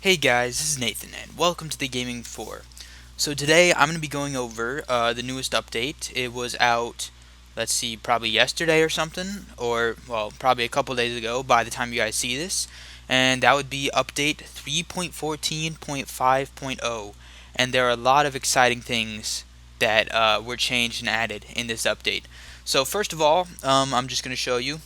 Hey guys, this is Nathan and welcome to the Gaming 4. So today I'm going to be going over the newest update. It was out, let's see, probably yesterday or something, or well, probably a couple days ago by the time you guys see this. And that would be update 3.14.5.0. And there are a lot of exciting things that were changed and added in this update. So first of all, I'm just going to show you.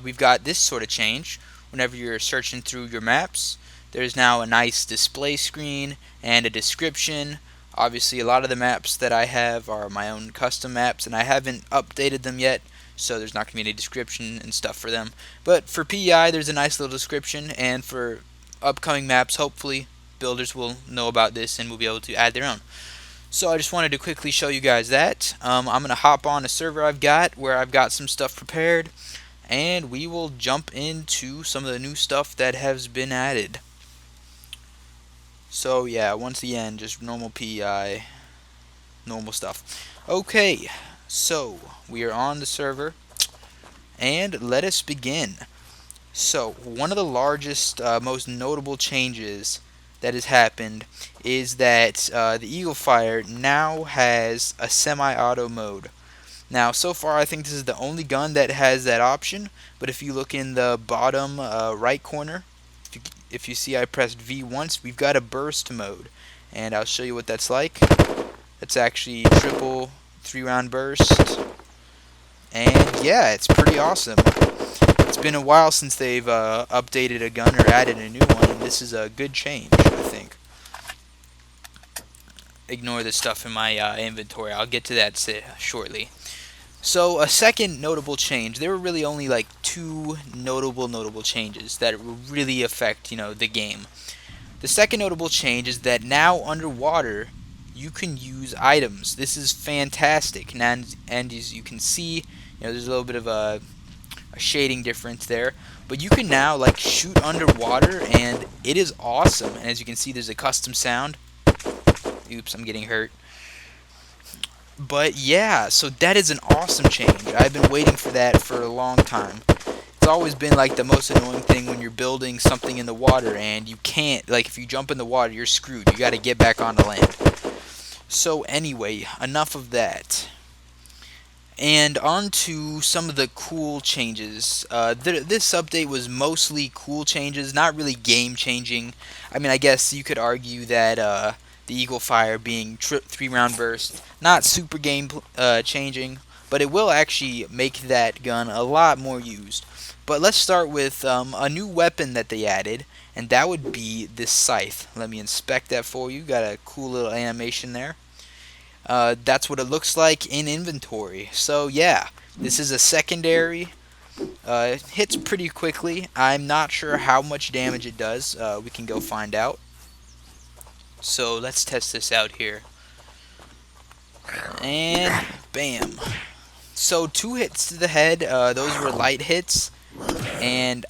We've got this sort of change. Whenever you're searching through your maps, there's now a nice display screen and a description. Obviously, a lot of the maps that I have are my own custom maps, and I haven't updated them yet, so there's not going to be any description and stuff for them. But for PEI, there's a nice little description, and for upcoming maps, hopefully, builders will know about this and will be able to add their own. So I just wanted to quickly show you guys that. I'm going to hop on a server I've got where I've got some stuff prepared, and we will jump into some of the new stuff that has been added. So yeah, once again, just normal PEI, normal stuff. Okay, so we are on the server, and let us begin. So one of the largest, most notable changes that has happened is that the Eagle Fire now has a semi-auto mode. Now, so far, I think this is the only gun that has that option, but if you look in the bottom right corner, if you see I pressed V once, we've got a burst mode, and I'll show you what that's like. It's actually triple 3-round burst, and yeah, it's pretty awesome. It's been a while since they've updated a gun or added a new one, and this is a good change, I think. Ignore the stuff in my inventory. I'll get to that shortly. So a second notable change, there were really only like two notable changes that really affect, the game. The second notable change is that now underwater you can use items. This is fantastic. And as you can see, there's a little bit of a shading difference there, but you can now like shoot underwater and it is awesome. And as you can see, there's a custom sound. Oops, I'm getting hurt. But yeah, so that is an awesome change. I've been waiting for that for a long time. It's always been like the most annoying thing when you're building something in the water and you can't, like if you jump in the water, you're screwed. You got to get back on the land. So anyway, enough of that. And on to some of the cool changes. This update was mostly cool changes, not really game changing. I mean, I guess you could argue that the Eagle Fire being 3-round burst, not super game changing, but it will actually make that gun a lot more used. But let's start with a new weapon that they added, and that would be this Scythe. Let me inspect that for you. Got a cool little animation there. That's what it looks like in inventory. So yeah, this is a secondary. It hits pretty quickly. I'm not sure how much damage it does. We can go find out. So let's test this out here. And bam. So 2 hits to the head. Those were light hits. And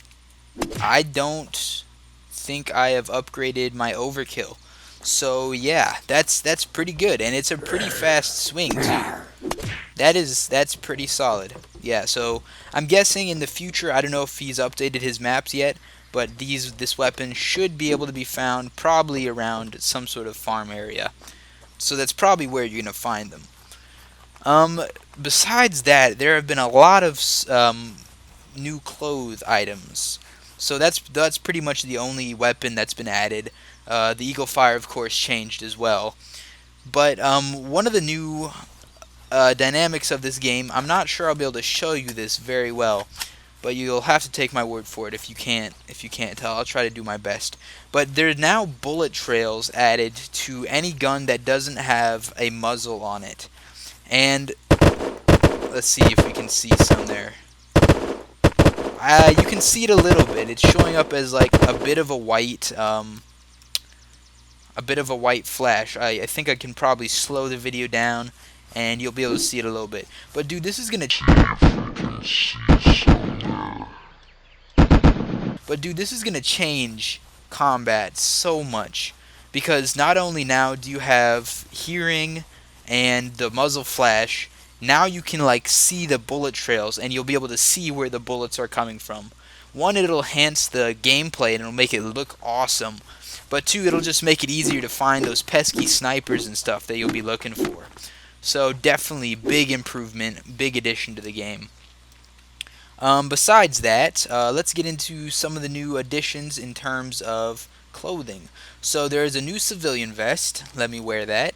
I don't think I have upgraded my overkill. So yeah, that's pretty good, and it's a pretty fast swing too. That's pretty solid. Yeah, so I'm guessing in the future, I don't know if he's updated his maps yet, but this weapon should be able to be found probably around some sort of farm area. So that's probably where you're gonna find them. Besides that, there have been a lot of new clothes items. So that's pretty much the only weapon that's been added. The Eagle Fire, of course, changed as well. But one of the new dynamics of this game, I'm not sure I'll be able to show you this very well, but you'll have to take my word for it if you can't tell. I'll try to do my best. But there are now bullet trails added to any gun that doesn't have a muzzle on it. And let's see if we can see some there. You can see it a little bit. It's showing up as like a bit of a white flash. I think I can probably slow the video down and you'll be able to see it a little bit. But dude, this is gonna change combat so much, because not only now do you have hearing and the muzzle flash, now you can like see the bullet trails and you'll be able to see where the bullets are coming from, One, it'll enhance the gameplay and it'll make it look awesome. But two, it'll just make it easier to find those pesky snipers and stuff that you'll be looking for. So definitely big improvement, big addition to the game. Besides that, let's get into some of the new additions in terms of clothing. So there is a new civilian vest. Let me wear that.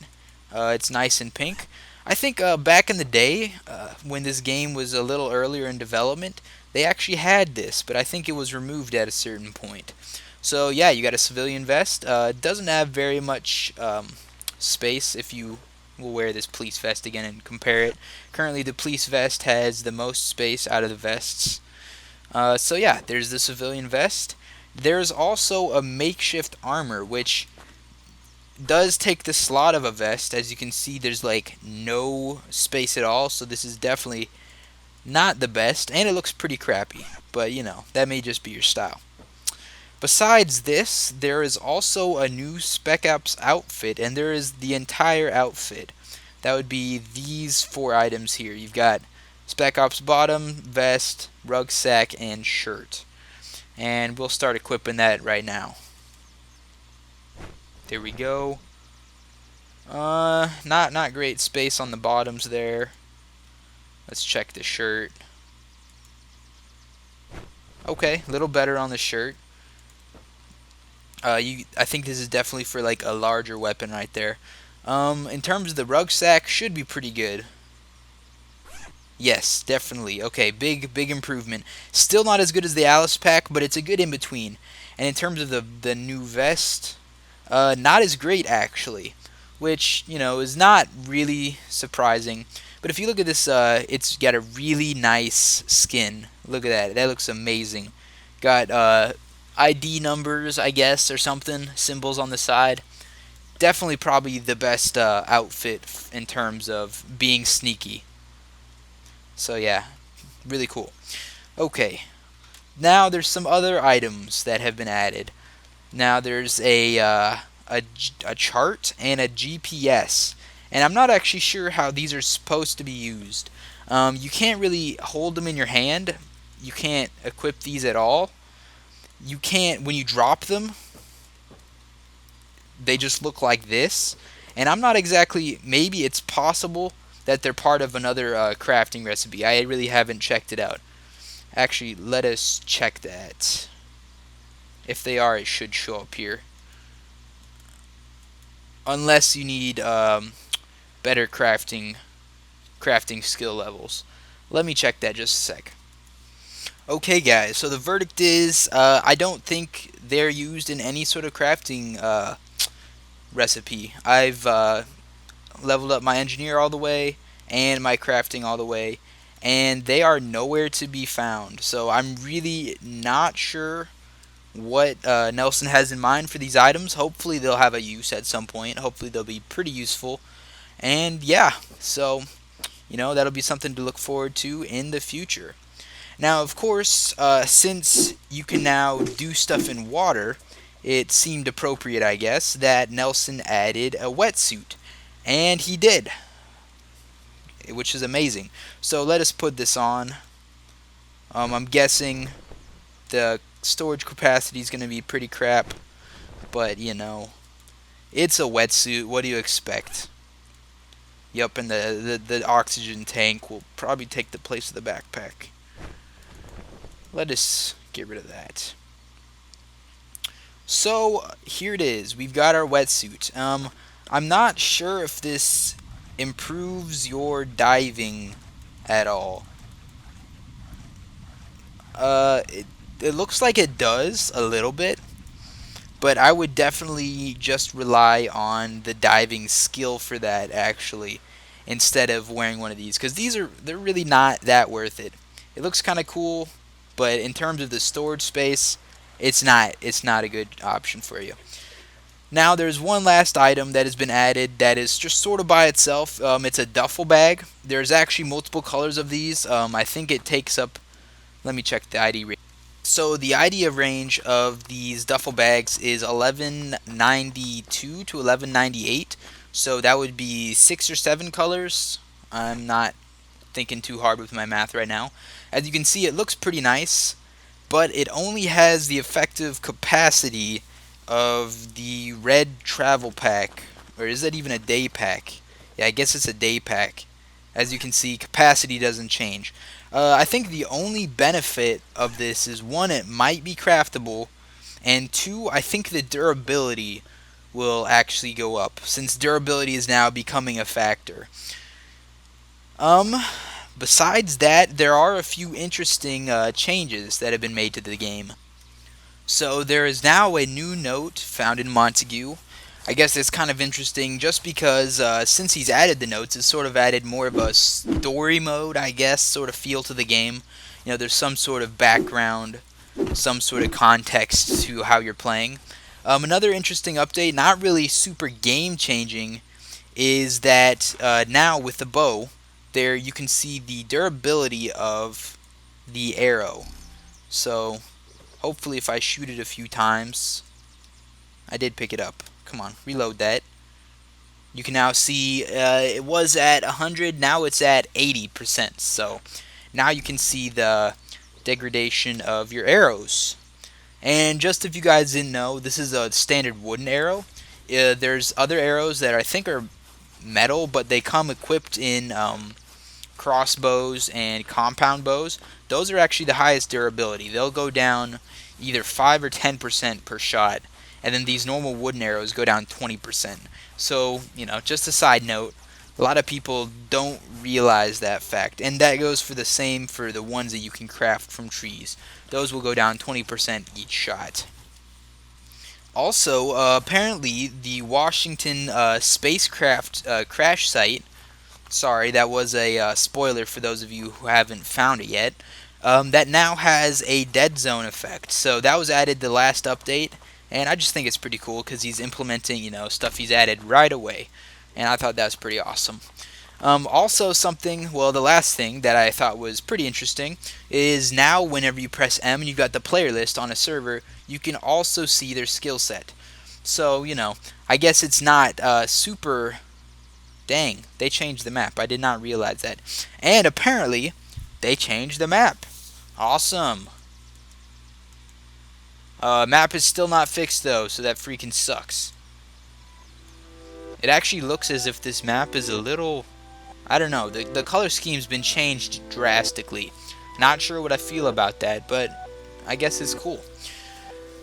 It's nice and pink. I think back in the day, when this game was a little earlier in development, they actually had this, but I think it was removed at a certain point. So yeah, you got a civilian vest. It doesn't have very much space if you will wear this police vest again and compare it. Currently, the police vest has the most space out of the vests. So yeah, there's the civilian vest. There's also a makeshift armor, which does take the slot of a vest. As you can see, there's like no space at all, so this is definitely not the best, and it looks pretty crappy, but you know, that may just be your style. Besides this, there is also a new Spec Ops outfit, and there is the entire outfit. That would be these four items here. You've got Spec Ops bottom, vest, rucksack, and shirt. And we'll start equipping that right now. There we go. Not great space on the bottoms there. Let's check the shirt. Okay, a little better on the shirt. I think this is definitely for like a larger weapon right there. In terms of the rucksack, should be pretty good. Yes, definitely. Okay, big improvement. Still not as good as the Alice pack, but it's a good in between. And in terms of the new vest, not as great actually, which you know is not really surprising. But if you look at this, it's got a really nice skin. Look at that. That looks amazing. Got ID numbers, I guess, or something, symbols on the side. Definitely probably the best outfit in terms of being sneaky. So yeah, really cool. Okay, now there's some other items that have been added. Now there's a chart and a GPS, and I'm not actually sure how these are supposed to be used. You can't really hold them in your hand. You can't equip these at all. You can't, when you drop them, they just look like this. And I'm not exactly, maybe it's possible that they're part of another crafting recipe. I really haven't checked it out. Actually, let us check that. If they are, it should show up here. Unless you need better crafting skill levels. Let me check that just a sec. Okay, guys, so the verdict is I don't think they're used in any sort of crafting recipe. I've leveled up my engineer all the way and my crafting all the way, and they are nowhere to be found. So I'm really not sure what Nelson has in mind for these items. Hopefully they'll have a use at some point. Hopefully they'll be pretty useful. And yeah, so you know, that'll be something to look forward to in the future. Now, of course, since you can now do stuff in water, it seemed appropriate, I guess, that Nelson added a wetsuit. And he did, which is amazing. So let us put this on. I'm guessing the storage capacity is going to be pretty crap, but you know, it's a wetsuit. What do you expect? Yup, and the oxygen tank will probably take the place of the backpack. Let us get rid of that. So here it is. We've got our wetsuit. I'm not sure if this improves your diving at all. It looks like it does a little bit, but I would definitely just rely on the diving skill for that actually, instead of wearing one of these, because they're really not that worth it. It looks kind of cool, but in terms of the storage space, it's not a good option for you. Now there's one last item that has been added that is just sort of by itself. It's a duffel bag. There's actually multiple colors of these. I think it takes up. Let me check the ID range. So the ID range of these duffel bags is 1192 to 1198. So that would be 6 or 7 colors. I'm not thinking too hard with my math right now. As you can see, it looks pretty nice. but it only has the effective capacity of the red travel pack. Or is that even a day pack? Yeah, I guess it's a day pack. As you can see, capacity doesn't change. I think the only benefit of this is, one, it might be craftable, and two, I think the durability will actually go up, since durability is now becoming a factor. Um, Besides that, there are a few interesting changes that have been made to the game. So there is now a new note found in Montague. I guess it's kind of interesting just because since he's added the notes, it's sort of added more of a story mode, I guess, sort of feel to the game. You know, there's some sort of background, some sort of context to how you're playing. Another interesting update, not really super game changing, is that now with the bow, there you can see the durability of the arrow. So hopefully if I shoot it a few times, I did pick it up. Come on, reload that. You can now see it was at 100, now it's at 80%. So now you can see the degradation of your arrows. And just if you guys didn't know, this is a standard wooden arrow. There's other arrows that I think are metal, but they come equipped in crossbows and compound bows. Those are actually the highest durability. They'll go down either 5 or 10% per shot, and then these normal wooden arrows go down 20%. So, you know, just a side note, a lot of people don't realize that fact, and that goes for the same for the ones that you can craft from trees. Those will go down 20% each shot. Also, apparently, the Washington spacecraft crash site. Sorry, that was a spoiler for those of you who haven't found it yet. That now has a dead zone effect. So that was added the last update, and I just think it's pretty cool because he's implementing, you know, stuff he's added right away, and I thought that was pretty awesome. Also, something, well, the last thing that I thought was pretty interesting is now whenever you press M and you've got the player list on a server, you can also see their skill set. So, you know, I guess it's not super. Dang, they changed the map. I did not realize that. And apparently, they changed the map. Awesome. Map is still not fixed though, so that freaking sucks. It actually looks as if this map is a little, I don't know, the color scheme's been changed drastically. Not sure what I feel about that, but I guess it's cool.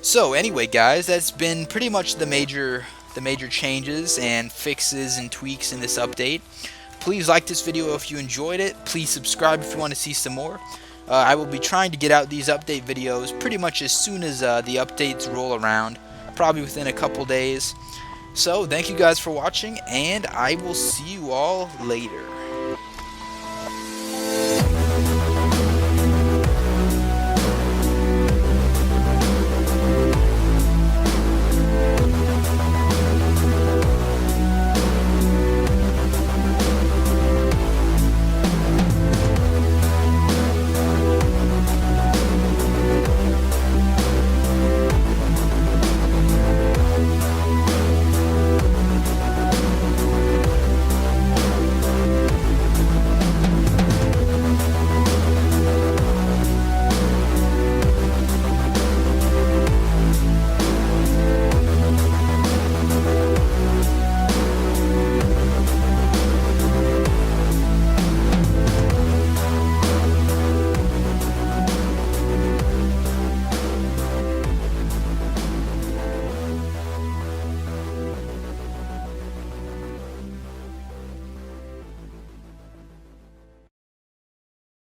So anyway, guys, that's been pretty much the major changes and fixes and tweaks in this update. Please like this video if you enjoyed it. Please subscribe if you want to see some more. I will be trying to get out these update videos pretty much as soon as the updates roll around, probably within a couple days. So thank you guys for watching, and I will see you all later.